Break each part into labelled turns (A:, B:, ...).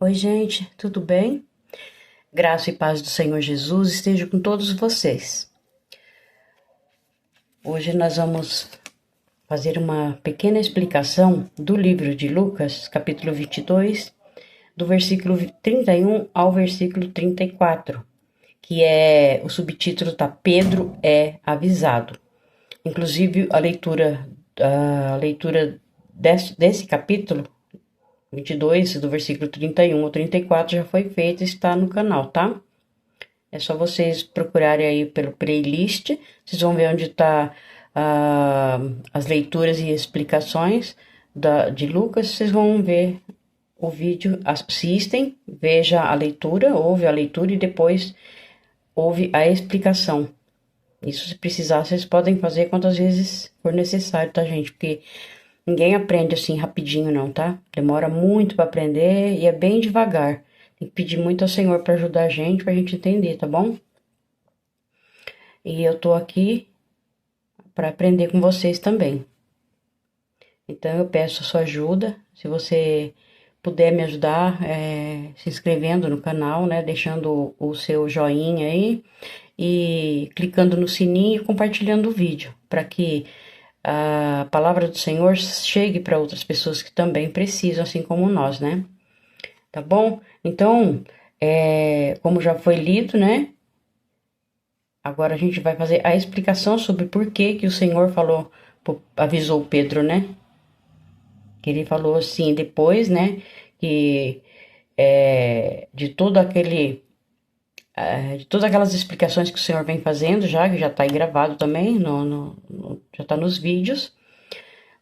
A: Oi, gente, tudo bem? Graça e paz do Senhor Jesus esteja com todos vocês. Hoje nós vamos fazer uma pequena explicação do livro de Lucas, capítulo 22, do versículo 31 ao versículo 34, que é o subtítulo tá Pedro é avisado. Inclusive a leitura desse capítulo 22, do versículo 31 ao 34 já foi feita e está no canal, tá? É só vocês procurarem aí pelo playlist, vocês vão ver onde está as leituras e explicações de Lucas, vocês vão ver o vídeo, assistem, veja a leitura, ouve a leitura e depois ouve a explicação. Isso, se precisar, vocês podem fazer quantas vezes for necessário, tá, gente? Porque ninguém aprende assim rapidinho, não, tá? Demora muito para aprender e é bem devagar. Tem que pedir muito ao Senhor para ajudar a gente, pra gente entender, tá bom? E eu tô aqui para aprender com vocês também. Então eu peço a sua ajuda, se você puder me ajudar, se inscrevendo no canal, né? Deixando o seu joinha aí e clicando no sininho e compartilhando o vídeo, para que a palavra do Senhor chegue para outras pessoas que também precisam, assim como nós, né? Tá bom? Então, como já foi lido, né? Agora a gente vai fazer a explicação sobre por que que o Senhor avisou Pedro, né? Que ele falou assim, depois, né? Que de todo aquele, de todas aquelas explicações que o Senhor vem fazendo já, que já tá aí gravado também, já tá nos vídeos.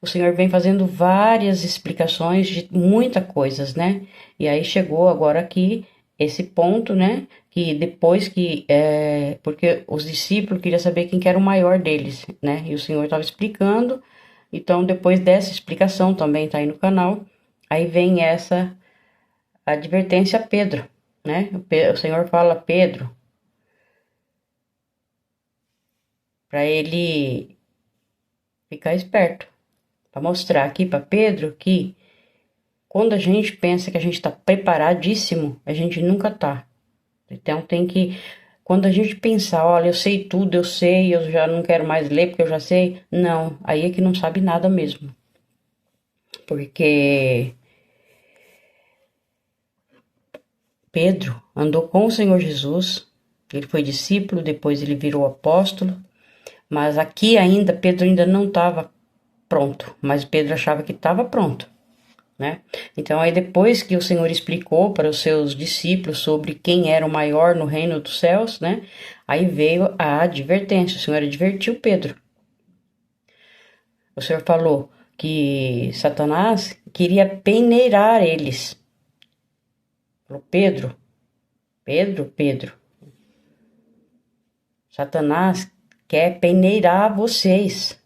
A: O Senhor vem fazendo várias explicações de muitas coisas, né? E aí chegou agora aqui esse ponto, né? Que depois porque os discípulos queriam saber quem que era o maior deles, né? E o Senhor estava explicando. Então, depois dessa explicação, também tá aí no canal, aí vem essa advertência a Pedro, né? O Senhor fala a Pedro para ele ficar esperto, para mostrar aqui para Pedro que quando a gente pensa que a gente está preparadíssimo, a gente nunca tá. Então tem que, quando a gente pensar, olha, eu sei tudo, eu sei, eu já não quero mais ler porque eu já sei, não, aí é que não sabe nada mesmo. Porque Pedro andou com o Senhor Jesus, ele foi discípulo, depois ele virou apóstolo, mas aqui ainda, Pedro ainda não estava pronto, mas Pedro achava que estava pronto. Né? Então, aí depois que o Senhor explicou para os seus discípulos sobre quem era o maior no reino dos céus, né? Aí veio a advertência. O Senhor advertiu Pedro. O Senhor falou que Satanás queria peneirar eles. Falou, Pedro, Satanás quer peneirar vocês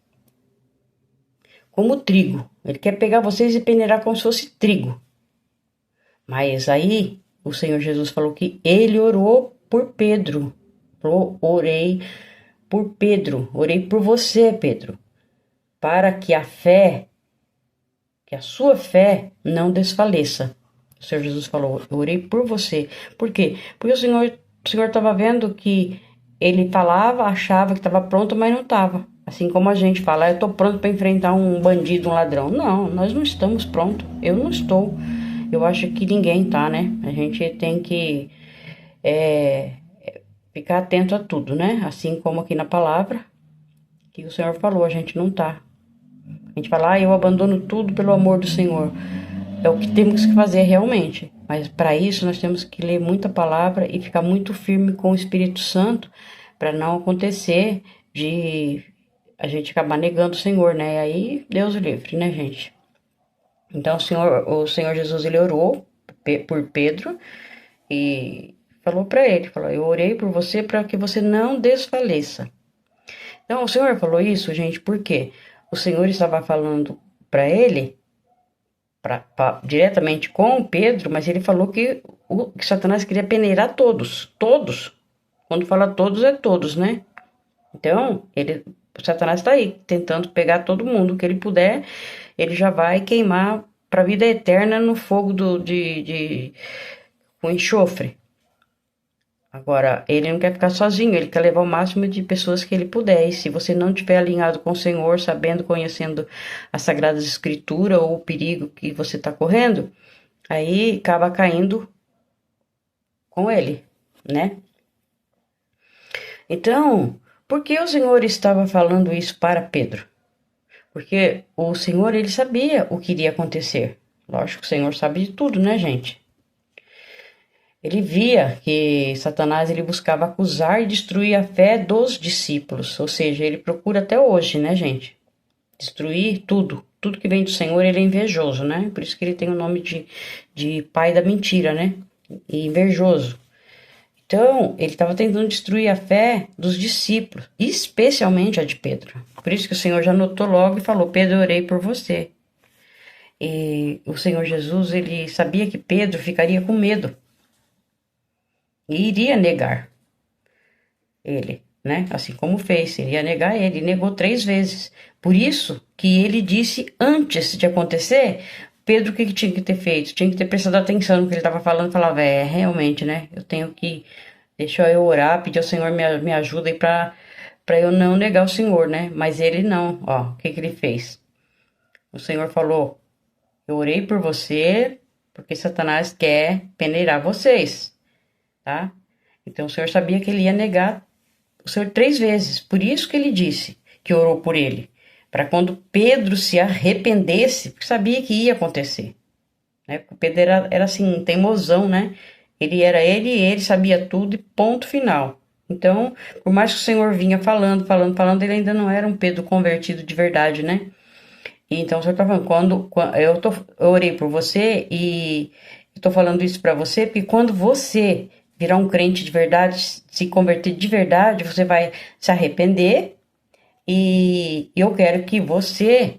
A: como trigo. Ele quer pegar vocês e peneirar como se fosse trigo. Mas aí o Senhor Jesus falou que ele orou por Pedro. Orei por Pedro, orei por você, Pedro, para que que a sua fé não desfaleça. O Senhor Jesus falou, eu orei por você. Por quê? Porque o Senhor estava vendo que ele falava, achava que estava pronto, mas não estava. Assim como a gente fala, eu estou pronto para enfrentar um bandido, um ladrão. Não, nós não estamos prontos. Eu não estou. Eu acho que ninguém tá, né? A gente tem que ficar atento a tudo, né? Assim como aqui na palavra que o Senhor falou, a gente não tá. A gente fala, eu abandono tudo pelo amor do Senhor. É o que temos que fazer realmente. Mas para isso nós temos que ler muita palavra e ficar muito firme com o Espírito Santo para não acontecer de a gente acabar negando o Senhor, né? E aí Deus o livre, né, gente? Então o Senhor Jesus ele orou por Pedro e falou para ele, falou: "Eu orei por você para que você não desfaleça". Então o Senhor falou isso, gente, porque o Senhor estava falando para ele diretamente com Pedro, mas ele falou que Satanás queria peneirar todos, todos. Quando fala todos, é todos, né? Então, Satanás está aí, tentando pegar todo mundo que ele puder, ele já vai queimar para a vida eterna no fogo com enxofre. Agora, ele não quer ficar sozinho, ele quer levar o máximo de pessoas que ele puder. E se você não estiver alinhado com o Senhor, sabendo, conhecendo as Sagradas Escrituras ou o perigo que você está correndo, aí acaba caindo com ele, né? Então, por que o Senhor estava falando isso para Pedro? Porque o Senhor, ele sabia o que iria acontecer. Lógico que o Senhor sabe de tudo, né, gente? Ele via que Satanás ele buscava acusar e destruir a fé dos discípulos, ou seja, ele procura até hoje, né, gente? Destruir tudo. Tudo que vem do Senhor, ele é invejoso, né? Por isso que ele tem o nome de pai da mentira, né? E invejoso. Então, ele estava tentando destruir a fé dos discípulos, especialmente a de Pedro. Por isso que o Senhor já notou logo e falou: Pedro, eu orei por você. E o Senhor Jesus, ele sabia que Pedro ficaria com medo e iria negar ele, né? Assim como fez, ele ia negar ele, negou 3 vezes. Por isso que ele disse antes de acontecer, Pedro, o que tinha que ter feito? Tinha que ter prestado atenção no que ele estava falando, falava, realmente, né? Eu tenho que, deixa eu orar, pedir ao Senhor me ajuda aí para eu não negar o Senhor, né? Mas ele não, ó, o que ele fez? O Senhor falou, eu orei por você, porque Satanás quer peneirar vocês, tá? Então o Senhor sabia que ele ia negar o Senhor 3 vezes. Por isso que ele disse que orou por ele. Para quando Pedro se arrependesse, porque sabia que ia acontecer. Né? Porque Pedro era assim, teimosão, né? Ele sabia tudo e ponto final. Então, por mais que o Senhor vinha falando, ele ainda não era um Pedro convertido de verdade, né? E então o Senhor tá falando, quando eu orei por você e estou falando isso para você, porque quando você virar um crente de verdade, se converter de verdade, você vai se arrepender e eu quero que você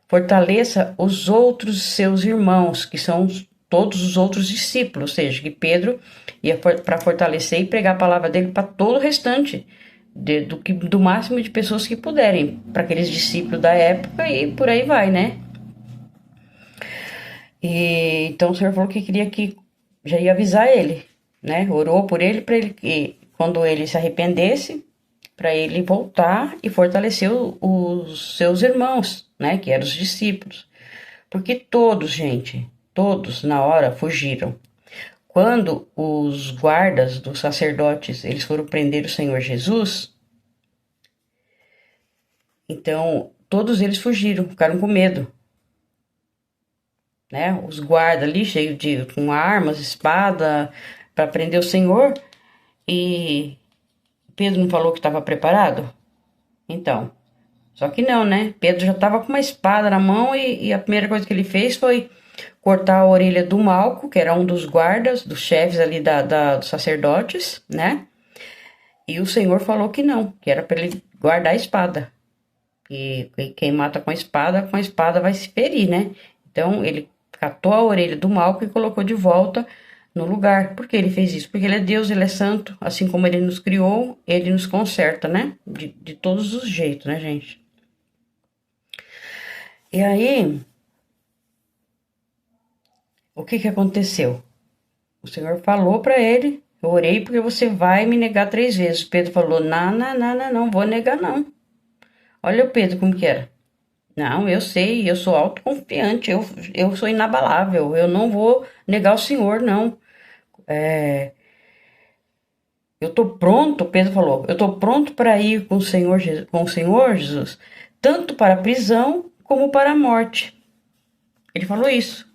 A: fortaleça os outros seus irmãos, que são todos os outros discípulos, ou seja, que Pedro ia para fortalecer e pregar a palavra dele para todo o restante, do máximo de pessoas que puderem, para aqueles discípulos da época e por aí vai, né? E então o Senhor falou que queria que já ia avisar ele, né? Orou por ele para ele que quando ele se arrependesse, para ele voltar e fortalecer os seus irmãos, né? Que eram os discípulos. Porque todos, gente, todos na hora fugiram. Quando os guardas dos sacerdotes, eles foram prender o Senhor Jesus, então todos eles fugiram, ficaram com medo. Né? Os guardas ali, cheios com armas, espada, para prender o Senhor. E Pedro não falou que estava preparado? Então, só que não, né? Pedro já estava com uma espada na mão e a primeira coisa que ele fez foi cortar a orelha do Malco, que era um dos guardas, dos chefes ali dos sacerdotes, né? E o Senhor falou que não, que era para ele guardar a espada. E quem mata com a espada vai se ferir, né? Então ele catou a orelha do Malco e colocou de volta no lugar. Por que ele fez isso? Porque ele é Deus, ele é santo, assim como ele nos criou, ele nos conserta, né? De todos os jeitos, né, gente? E aí, o que aconteceu? O Senhor falou para ele, eu orei porque você vai me negar 3 vezes. Pedro falou, não, vou negar não. Olha o Pedro como que era. Não, eu sei, eu sou autoconfiante, eu sou inabalável, eu não vou negar o Senhor, não. Eu tô pronto, Pedro falou, eu tô pronto para ir com o Senhor Jesus, tanto para a prisão como para a morte. Ele falou isso.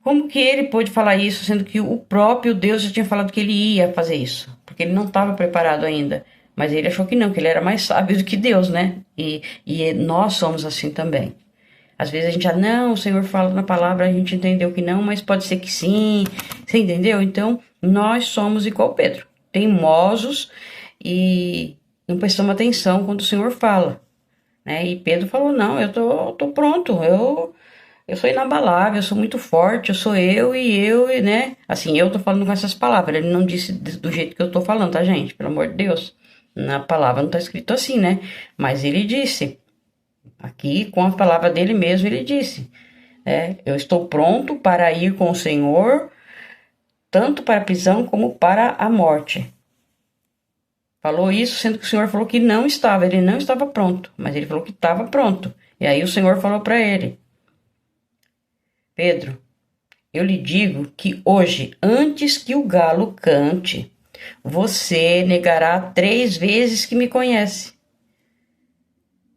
A: Como que ele pôde falar isso, sendo que o próprio Deus já tinha falado que ele ia fazer isso? Porque ele não estava preparado ainda. Mas ele achou que não, que ele era mais sábio do que Deus, né? E nós somos assim também. Às vezes a gente, não, o Senhor fala na palavra, a gente entendeu que não, mas pode ser que sim. Você entendeu? Então, nós somos igual Pedro, teimosos e não prestamos atenção quando o Senhor fala. Né? E Pedro falou, não, eu tô pronto, eu sou inabalável, eu sou muito forte, eu sou eu, né? Assim, eu tô falando com essas palavras. Ele não disse do jeito que eu tô falando, tá, gente? Pelo amor de Deus. Na palavra não tá escrito assim, né? Mas ele disse. Aqui, com a palavra dele mesmo, ele disse. Eu estou pronto para ir com o Senhor, tanto para a prisão como para a morte. Falou isso, sendo que o Senhor falou que não estava, ele não estava pronto, mas ele falou que estava pronto. E aí o Senhor falou para ele: Pedro, eu lhe digo que hoje, antes que o galo cante, você negará 3 vezes que me conhece.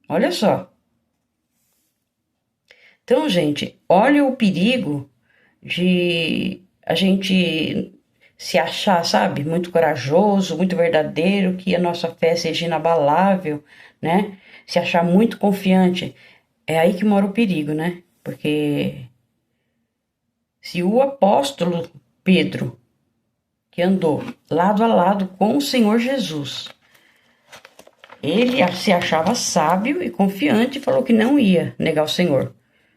A: Olha só. Então, gente, olha o perigo de a gente se achar, sabe, muito corajoso, muito verdadeiro, que a nossa fé seja inabalável, né? Se achar muito confiante. É aí que mora o perigo, né? Porque se o apóstolo Pedro, que andou lado a lado com o Senhor Jesus, ele se achava sábio e confiante e falou que não ia negar o Senhor.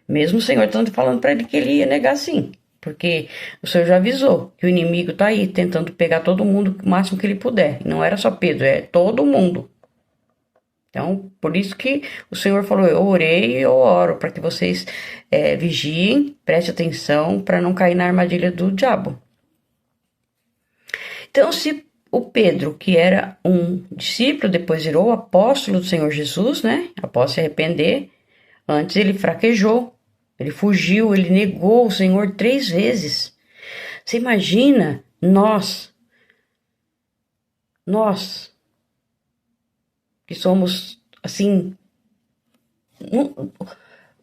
A: Mesmo o Senhor estando falando para ele que ele ia negar sim. Porque o Senhor já avisou que o inimigo tá aí tentando pegar todo mundo o máximo que ele puder. Não era só Pedro, é todo mundo. Então, por isso que o Senhor falou, eu orei e eu oro para que vocês vigiem, prestem atenção para não cair na armadilha do diabo. Então, se o Pedro, que era um discípulo, depois virou apóstolo do Senhor Jesus, né? Após se arrepender, antes ele fraquejou, ele fugiu, ele negou o Senhor 3 vezes. Você imagina nós que somos assim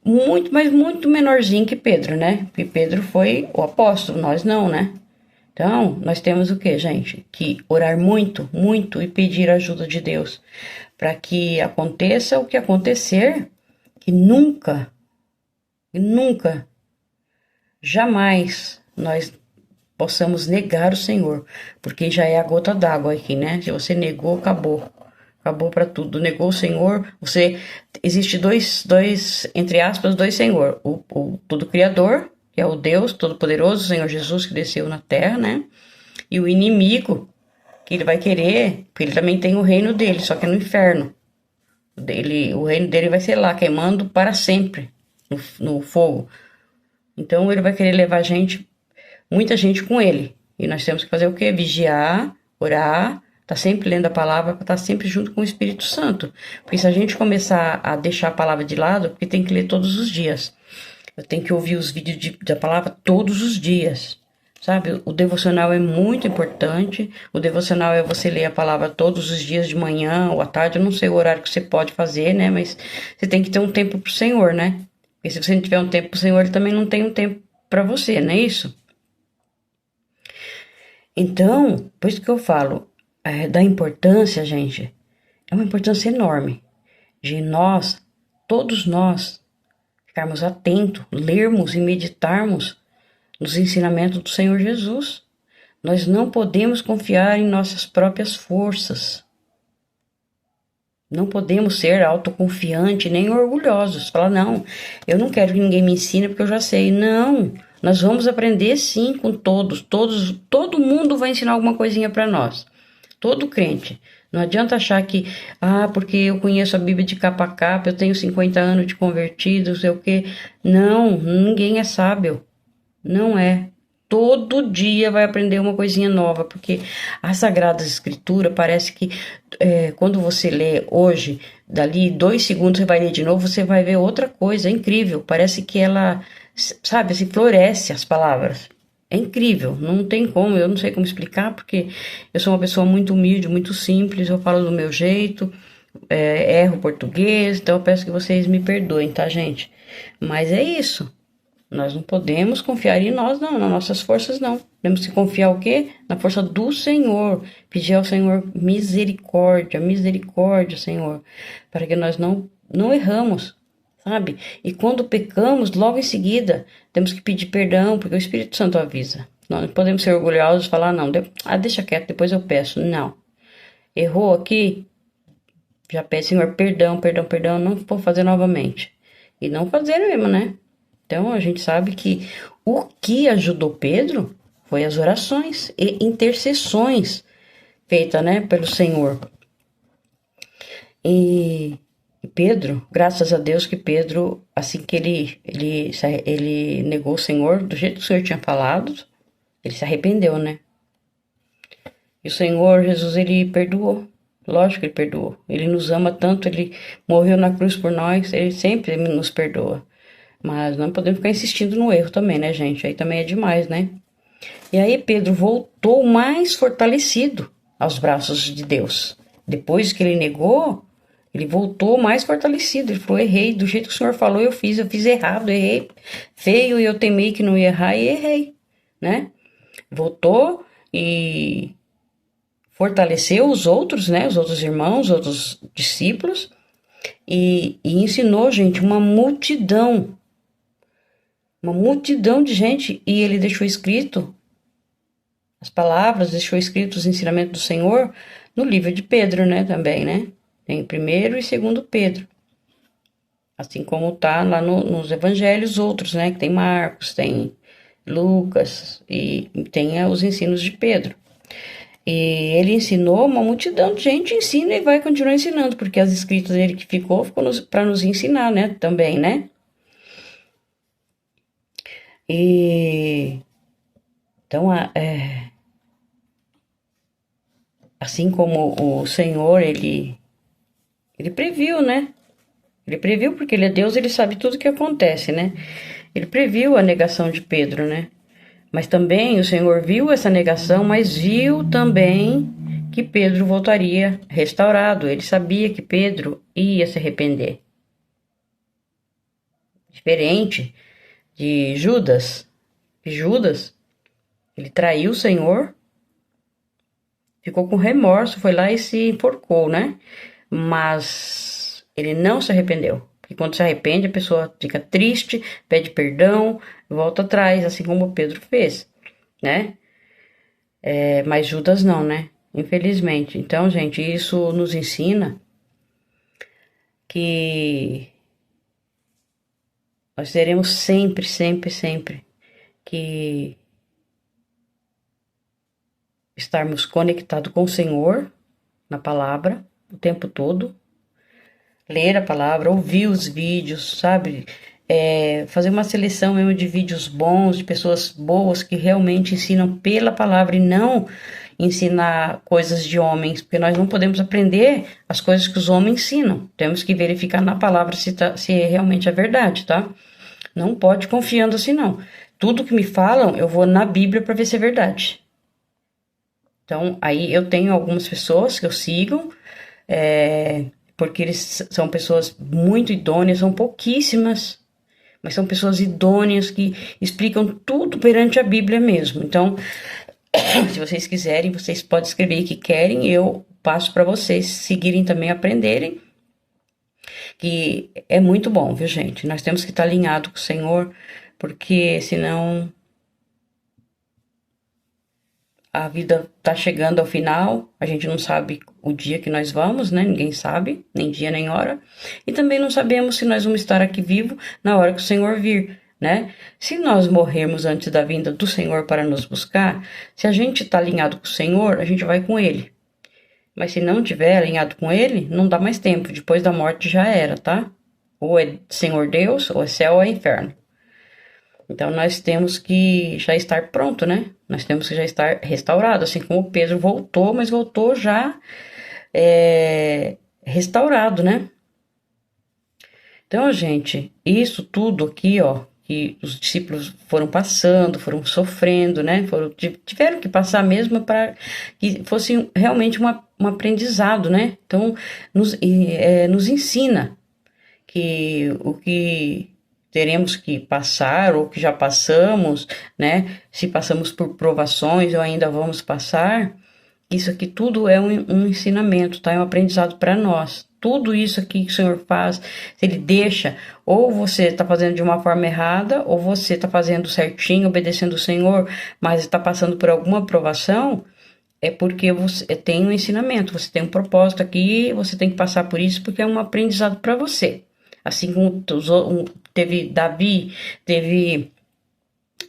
A: muito, mas muito menorzinho que Pedro, né? Porque Pedro foi o apóstolo, nós não, né? Então, nós temos o que, gente? Que orar muito, muito e pedir a ajuda de Deus para que aconteça o que acontecer, que nunca, jamais nós possamos negar o Senhor, porque já é a gota d'água aqui, né? Se você negou, acabou. Acabou para tudo. Negou o Senhor, existe dois, entre aspas, dois Senhor. O todo Criador, que é o Deus Todo-Poderoso, o Senhor Jesus que desceu na terra, né? E o inimigo, que ele vai querer, porque ele também tem o reino dele, só que é no inferno. O reino dele vai ser lá, queimando para sempre, no fogo. Então ele vai querer levar muita gente com ele. E nós temos que fazer o quê? Vigiar, orar, tá sempre lendo a palavra, tá sempre junto com o Espírito Santo. Porque se a gente começar a deixar a palavra de lado, porque tem que ler todos os dias. Eu tenho que ouvir os vídeos da palavra todos os dias. Sabe, o devocional é muito importante. O devocional é você ler a palavra todos os dias de manhã ou à tarde. Eu não sei o horário que você pode fazer, né? Mas você tem que ter um tempo pro Senhor, né? Porque se você não tiver um tempo pro Senhor, ele também não tem um tempo para você, não é isso? Então, por isso que eu falo da importância, gente. É uma importância enorme de todos nós, ficarmos atentos, lermos e meditarmos nos ensinamentos do Senhor Jesus. Nós não podemos confiar em nossas próprias forças. Não podemos ser autoconfiantes nem orgulhosos. Falar, não, eu não quero que ninguém me ensine porque eu já sei. Não, nós vamos aprender sim com todo mundo vai ensinar alguma coisinha para nós. Todo crente. Não adianta achar que, porque eu conheço a Bíblia de capa a capa, eu tenho 50 anos de convertido, não sei o quê. Não, ninguém é sábio. Não é. Todo dia vai aprender uma coisinha nova, porque a Sagrada Escritura parece que quando você lê hoje, dali 2 segundos você vai ler de novo, você vai ver outra coisa, é incrível. Parece que ela, sabe, se floresce as palavras. É incrível, não tem como, eu não sei como explicar, porque eu sou uma pessoa muito humilde, muito simples, eu falo do meu jeito, erro português, então eu peço que vocês me perdoem, tá, gente? Mas é isso. Nós não podemos confiar em nós, não, nas nossas forças, não. Temos que confiar o quê? Na força do Senhor. Pedir ao Senhor misericórdia, misericórdia, Senhor, para que nós não erramos, sabe? E quando pecamos, logo em seguida, temos que pedir perdão, porque o Espírito Santo avisa. Nós não podemos ser orgulhosos e falar, não, deixa quieto, depois eu peço. Não. Errou aqui? Já pede, Senhor, perdão, não vou fazer novamente. E não fazer mesmo, né? Então, a gente sabe que o que ajudou Pedro foi as orações e intercessões feitas, né, pelo Senhor. E E Pedro, graças a Deus que Pedro, assim que ele negou o Senhor, do jeito que o Senhor tinha falado, ele se arrependeu, né? E o Senhor Jesus, ele perdoou. Lógico que ele perdoou. Ele nos ama tanto, ele morreu na cruz por nós, ele sempre nos perdoa. Mas não podemos ficar insistindo no erro também, né, gente? Aí também é demais, né? E aí Pedro voltou mais fortalecido aos braços de Deus. Depois que ele negou, ele voltou mais fortalecido. Ele falou: errei, do jeito que o Senhor falou, eu fiz errado, errei feio e eu temei que não ia errar e errei, né? Voltou e fortaleceu os outros, né? Os outros irmãos, os outros discípulos e ensinou, gente, uma multidão de gente, e ele deixou escrito as palavras, deixou escrito os ensinamentos do Senhor no livro de Pedro, né, também, né? Tem primeiro e segundo Pedro. Assim como tá lá nos evangelhos outros, né? Que tem Marcos, tem Lucas e tem os ensinos de Pedro. E ele ensinou, uma multidão de gente ensina e vai continuar ensinando, porque as escritas dele que ficou para nos ensinar, né? Também, né? E então, assim como o Senhor, ele previu, né? Ele previu porque ele é Deus, ele sabe tudo o que acontece, né? Ele previu a negação de Pedro, né? Mas também o Senhor viu essa negação, mas viu também que Pedro voltaria restaurado. Ele sabia que Pedro ia se arrepender. Diferente de Judas. Judas, ele traiu o Senhor, ficou com remorso, foi lá e se enforcou, né? Mas ele não se arrependeu. Porque quando se arrepende, a pessoa fica triste, pede perdão, volta atrás, assim como Pedro fez, né? Mas Judas não, né? Infelizmente. Então, gente, isso nos ensina que nós teremos sempre, sempre, sempre que estarmos conectados com o Senhor na palavra o tempo todo, ler a palavra, ouvir os vídeos, sabe? Fazer uma seleção mesmo de vídeos bons, de pessoas boas que realmente ensinam pela palavra e não ensinar coisas de homens, porque nós não podemos aprender as coisas que os homens ensinam. Temos que verificar na palavra se realmente é verdade, tá? Não pode confiando assim, não. Tudo que me falam, eu vou na Bíblia para ver se é verdade. Então, aí eu tenho algumas pessoas que eu sigo, porque eles são pessoas muito idôneas, são pouquíssimas, mas são pessoas idôneas que explicam tudo perante a Bíblia mesmo. Então, se vocês quiserem, vocês podem escrever que querem, eu passo para vocês seguirem também, aprenderem, que é muito bom, viu, gente? Nós temos que estar alinhado com o Senhor, porque senão a vida tá chegando ao final, a gente não sabe o dia que nós vamos, né? Ninguém sabe, nem dia nem hora. E também não sabemos se nós vamos estar aqui vivo na hora que o Senhor vir, né? Se nós morrermos antes da vinda do Senhor para nos buscar, se a gente tá alinhado com o Senhor, a gente vai com Ele. Mas se não tiver alinhado com Ele, não dá mais tempo. Depois da morte já era, tá? Ou é Senhor Deus, ou é céu ou é inferno. Então, nós temos que já estar pronto, né? Nós temos que já estar restaurado, assim como Pedro voltou, mas voltou já restaurado, né? Então, gente, isso tudo aqui, ó, que os discípulos foram passando, foram sofrendo, né? Tiveram que passar mesmo para que fosse realmente um aprendizado, né? Então, nos ensina que o que teremos que passar ou que já passamos, né? Se passamos por provações ou ainda vamos passar, isso aqui tudo é um ensinamento, tá? É um aprendizado para nós. Tudo isso aqui que o Senhor faz, se Ele deixa, ou você está fazendo de uma forma errada, ou você está fazendo certinho, obedecendo o Senhor, mas está passando por alguma provação, é porque você tem um ensinamento, você tem um propósito aqui, você tem que passar por isso, porque é um aprendizado para você. Assim como teve Davi, teve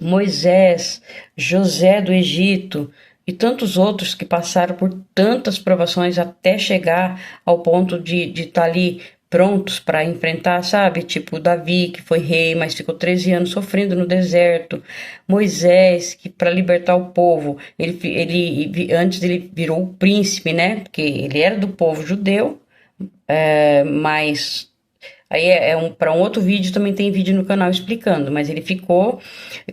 A: Moisés, José do Egito e tantos outros que passaram por tantas provações até chegar ao ponto de estar ali prontos para enfrentar, sabe? Tipo Davi, que foi rei, mas ficou 13 anos sofrendo no deserto. Moisés, que para libertar o povo, antes ele virou o príncipe, né? Porque ele era do povo judeu, mas aí para um outro vídeo, também tem vídeo no canal explicando, mas ele ficou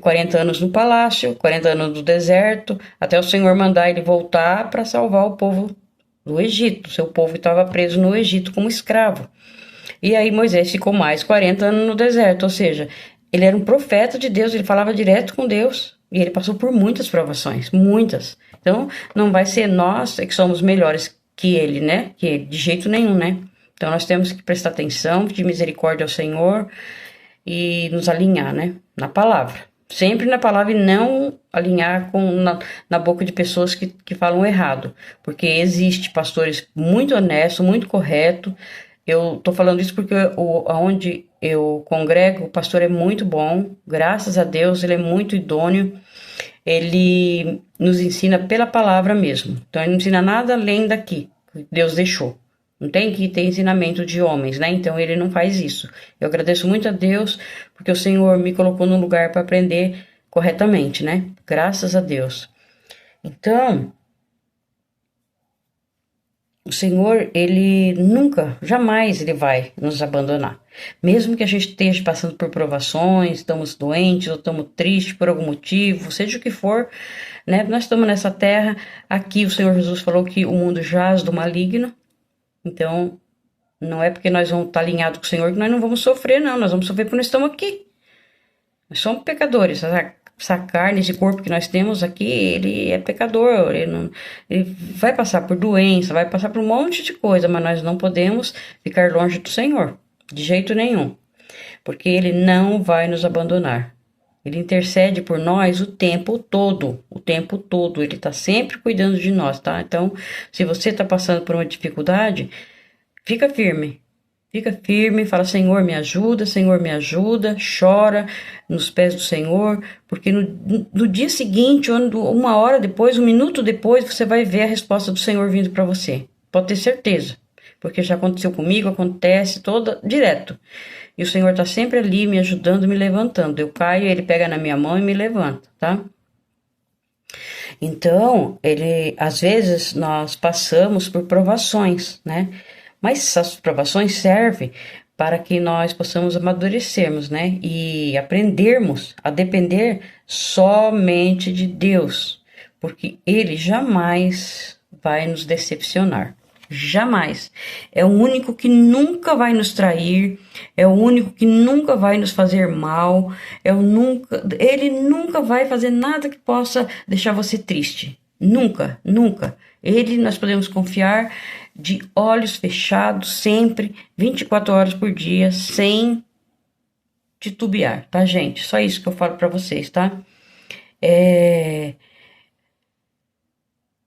A: 40 anos no palácio, 40 anos no deserto, até o Senhor mandar ele voltar para salvar o povo do Egito. Seu povo estava preso no Egito como escravo. E aí Moisés ficou mais 40 anos no deserto, ou seja, ele era um profeta de Deus, ele falava direto com Deus. E ele passou por muitas provações, muitas. Então, não vai ser nós que somos melhores que ele, né? Que ele, de jeito nenhum, né? Então, nós temos que prestar atenção, pedir misericórdia ao Senhor e nos alinhar, né? Na palavra. Sempre na palavra e não alinhar na boca de pessoas que falam errado. Porque existe pastores muito honestos, muito corretos. Eu tô falando isso porque aonde eu congrego, o pastor é muito bom, graças a Deus, ele é muito idôneo, ele nos ensina pela palavra mesmo. Então, ele não ensina nada além daqui, que Deus deixou. Não tem que ter ensinamento de homens, né? Então, ele não faz isso. Eu agradeço muito a Deus, porque o Senhor me colocou num lugar para aprender corretamente, né? Graças a Deus. Então, o Senhor, ele nunca, jamais ele vai nos abandonar. Mesmo que a gente esteja passando por provações, estamos doentes ou estamos tristes por algum motivo, seja o que for, né? Nós estamos nessa terra, aqui o Senhor Jesus falou que o mundo jaz do maligno. Então, não é porque nós vamos estar alinhados com o Senhor que nós não vamos sofrer, não. Nós vamos sofrer porque nós estamos aqui. Nós somos pecadores. Essa carne, esse corpo que nós temos aqui, ele é pecador. Ele vai passar por doença, vai passar por um monte de coisa, mas nós não podemos ficar longe do Senhor. De jeito nenhum. Porque ele não vai nos abandonar. Ele intercede por nós o tempo todo. O tempo todo. Ele está sempre cuidando de nós, tá? Então, se você está passando por uma dificuldade, fica firme. Fica firme, fala, Senhor, me ajuda, chora nos pés do Senhor, porque no dia seguinte, uma hora depois, um minuto depois, você vai ver a resposta do Senhor vindo para você. Pode ter certeza, porque já aconteceu comigo, acontece direto. E o Senhor está sempre ali me ajudando, me levantando. Eu caio, ele pega na minha mão e me levanta, tá? Então, às vezes nós passamos por provações, né? Mas essas provações servem para que nós possamos amadurecermos, né? E aprendermos a depender somente de Deus, porque Ele jamais vai nos decepcionar. Jamais. É o único que nunca vai nos trair, é o único que nunca vai nos fazer mal, ele nunca vai fazer nada que possa deixar você triste. Nunca, nunca. Nós podemos confiar de olhos fechados, sempre, 24 horas por dia, sem titubear, tá, gente? Só isso que eu falo pra vocês, tá?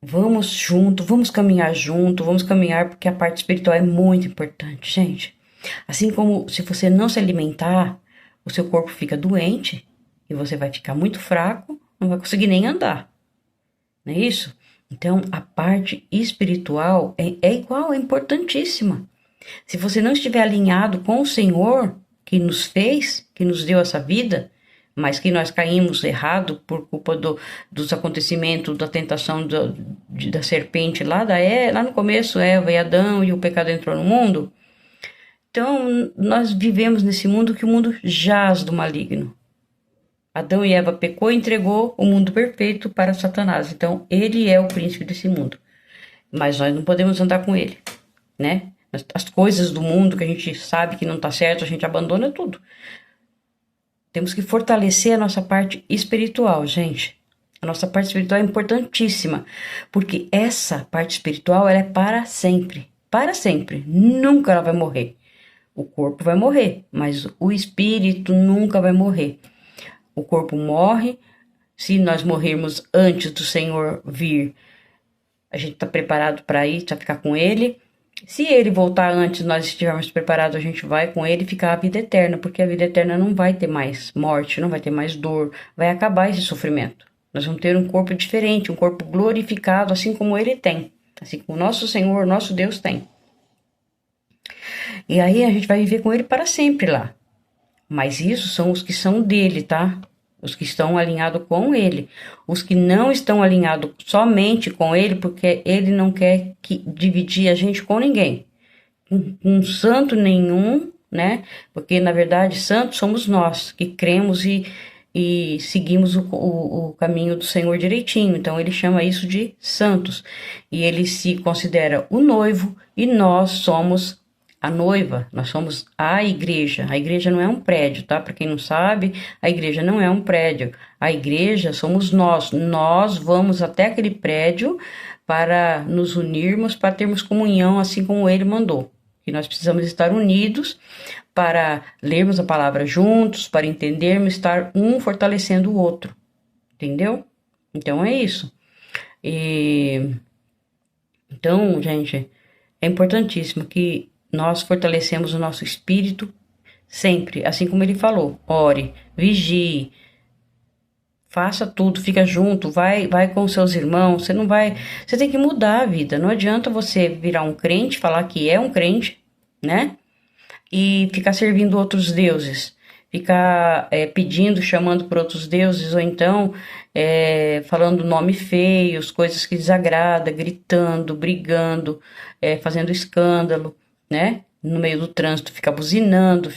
A: Vamos junto, vamos caminhar porque a parte espiritual é muito importante, gente. Assim como se você não se alimentar, o seu corpo fica doente e você vai ficar muito fraco, não vai conseguir nem andar. Não é isso? Então, a parte espiritual é igual, é importantíssima. Se você não estiver alinhado com o Senhor que nos fez, que nos deu essa vida, mas que nós caímos errado por culpa dos acontecimentos, da tentação da serpente lá no começo, Eva e Adão, e o pecado entrou no mundo. Então, nós vivemos nesse mundo que o mundo jaz do maligno. Adão e Eva pecou e entregou o mundo perfeito para Satanás. Então, ele é o príncipe desse mundo. Mas nós não podemos andar com ele, né? As coisas do mundo que a gente sabe que não está certo, a gente abandona tudo. Temos que fortalecer a nossa parte espiritual, gente. A nossa parte espiritual é importantíssima, porque essa parte espiritual ela é para sempre. Para sempre. Nunca ela vai morrer. O corpo vai morrer, mas o espírito nunca vai morrer. O corpo morre. Se nós morrermos antes do Senhor vir, a gente está preparado para ir, para ficar com Ele. Se Ele voltar antes, nós estivermos preparados, a gente vai com Ele ficar a vida eterna, porque a vida eterna não vai ter mais morte, não vai ter mais dor, vai acabar esse sofrimento. Nós vamos ter um corpo diferente, um corpo glorificado, assim como Ele tem, assim como o nosso Senhor, nosso Deus tem. E aí a gente vai viver com ele para sempre lá. Mas isso são os que são dele, tá? Os que estão alinhados com ele. Os que não estão alinhados somente com ele, porque ele não quer dividir a gente com ninguém. Com santo nenhum, né? Porque na verdade santos somos nós que cremos e seguimos o caminho do Senhor direitinho. Então ele chama isso de santos. E ele se considera o noivo e nós somos a noiva, nós somos a igreja. A igreja não é um prédio, tá? Para quem não sabe, a igreja não é um prédio. A igreja somos nós. Nós vamos até aquele prédio para nos unirmos, para termos comunhão, assim como ele mandou. Que nós precisamos estar unidos para lermos a palavra juntos, para entendermos, estar um fortalecendo o outro. Entendeu? Então é isso. Então, gente, é importantíssimo que nós fortalecemos o nosso espírito sempre, assim como ele falou. Ore, vigie, faça tudo, fica junto, vai com seus irmãos. Você tem que mudar a vida. Não adianta você virar um crente, falar que é um crente, né? E ficar servindo outros deuses, ficar pedindo, chamando por outros deuses, ou então falando nome feios, coisas que desagradam, gritando, brigando, fazendo escândalo, né? No meio do trânsito, ficar buzinando,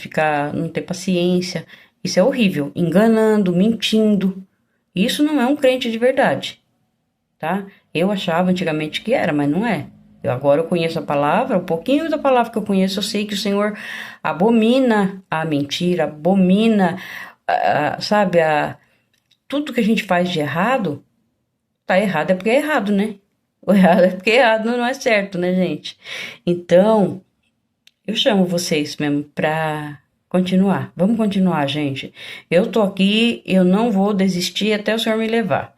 A: não ter paciência. Isso é horrível. Enganando, mentindo. Isso não é um crente de verdade, tá? Eu achava antigamente que era, mas não é. Agora eu conheço a palavra, um pouquinho da palavra que eu conheço, eu sei que o Senhor abomina a mentira, abomina, sabe, tudo que a gente faz de errado, tá errado é porque é errado, né? O errado é porque é errado, não é certo, né, gente? Então, eu chamo vocês mesmo pra continuar. Vamos continuar, gente. Eu tô aqui, eu não vou desistir até o Senhor me levar.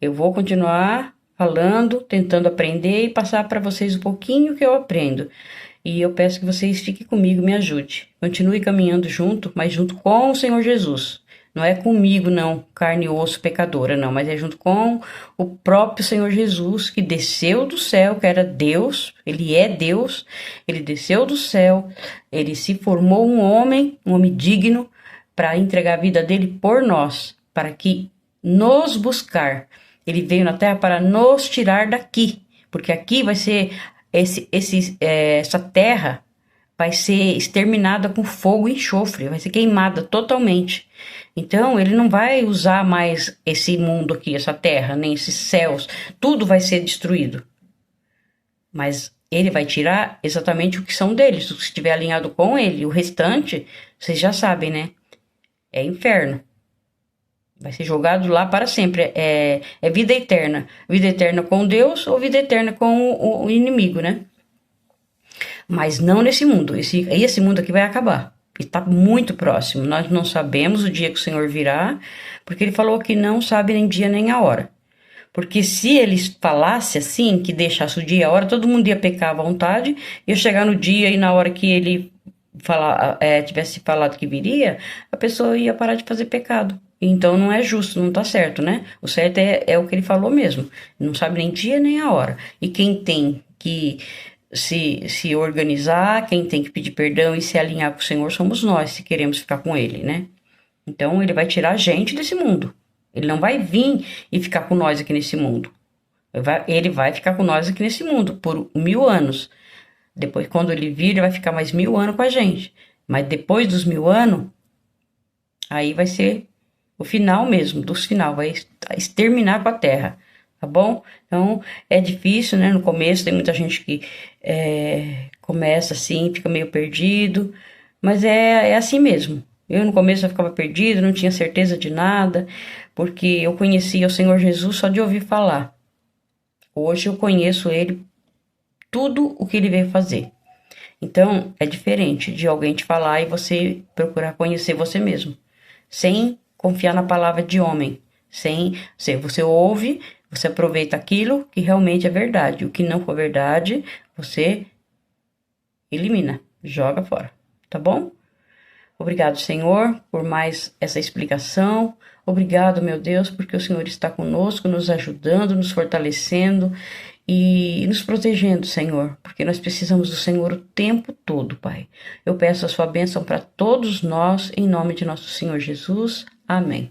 A: Eu vou continuar falando, tentando aprender e passar para vocês um pouquinho que eu aprendo. E eu peço que vocês fiquem comigo, me ajude. Continue caminhando junto, mas junto com o Senhor Jesus. Não é comigo, não, carne e osso pecadora, não, mas é junto com o próprio Senhor Jesus, que desceu do céu, que era Deus, ele é Deus, ele desceu do céu, ele se formou um homem digno, para entregar a vida dele por nós, para que nos buscar. Ele veio na terra para nos tirar daqui, porque aqui vai ser essa terra vai ser exterminada com fogo e enxofre, vai ser queimada totalmente. Então ele não vai usar mais esse mundo aqui, essa terra, nem esses céus, tudo vai ser destruído. Mas ele vai tirar exatamente o que são deles, o que estiver alinhado com ele. O restante, vocês já sabem, né? É inferno. Vai ser jogado lá para sempre. É vida eterna. Vida eterna com Deus ou vida eterna com o inimigo, né? Mas não nesse mundo. Esse mundo aqui vai acabar. E está muito próximo. Nós não sabemos o dia que o Senhor virá, porque ele falou que não sabe nem dia nem a hora. Porque se ele falasse assim, que deixasse o dia e a hora, todo mundo ia pecar à vontade, ia chegar no dia e na hora que ele tivesse falado que viria, a pessoa ia parar de fazer pecado. Então não é justo, não tá certo, né? O certo é o que ele falou mesmo. Não sabe nem dia nem a hora. E quem tem que se organizar, quem tem que pedir perdão e se alinhar com o Senhor somos nós, se queremos ficar com ele, né? Então ele vai tirar a gente desse mundo. Ele não vai vir e ficar com nós aqui nesse mundo. Ele vai ficar com nós aqui nesse mundo por 1000 anos. Depois, quando ele vir, ele vai ficar mais 1000 anos com a gente. Mas depois dos 1000 anos, aí vai ser o final mesmo, dos final, vai exterminar com a terra, tá bom? Então, é difícil, né? No começo tem muita gente que começa assim, fica meio perdido, mas é assim mesmo. Eu no começo eu ficava perdido, não tinha certeza de nada, porque eu conhecia o Senhor Jesus só de ouvir falar. Hoje eu conheço ele, tudo o que ele veio fazer. Então, é diferente de alguém te falar e você procurar conhecer você mesmo, sem confiar na palavra de homem, você ouve, você aproveita aquilo que realmente é verdade. O que não for verdade, você elimina, joga fora, tá bom? Obrigado, Senhor, por mais essa explicação. Obrigado, meu Deus, porque o Senhor está conosco, nos ajudando, nos fortalecendo e nos protegendo, Senhor, porque nós precisamos do Senhor o tempo todo, Pai. Eu peço a sua bênção para todos nós, em nome de nosso Senhor Jesus. Amém.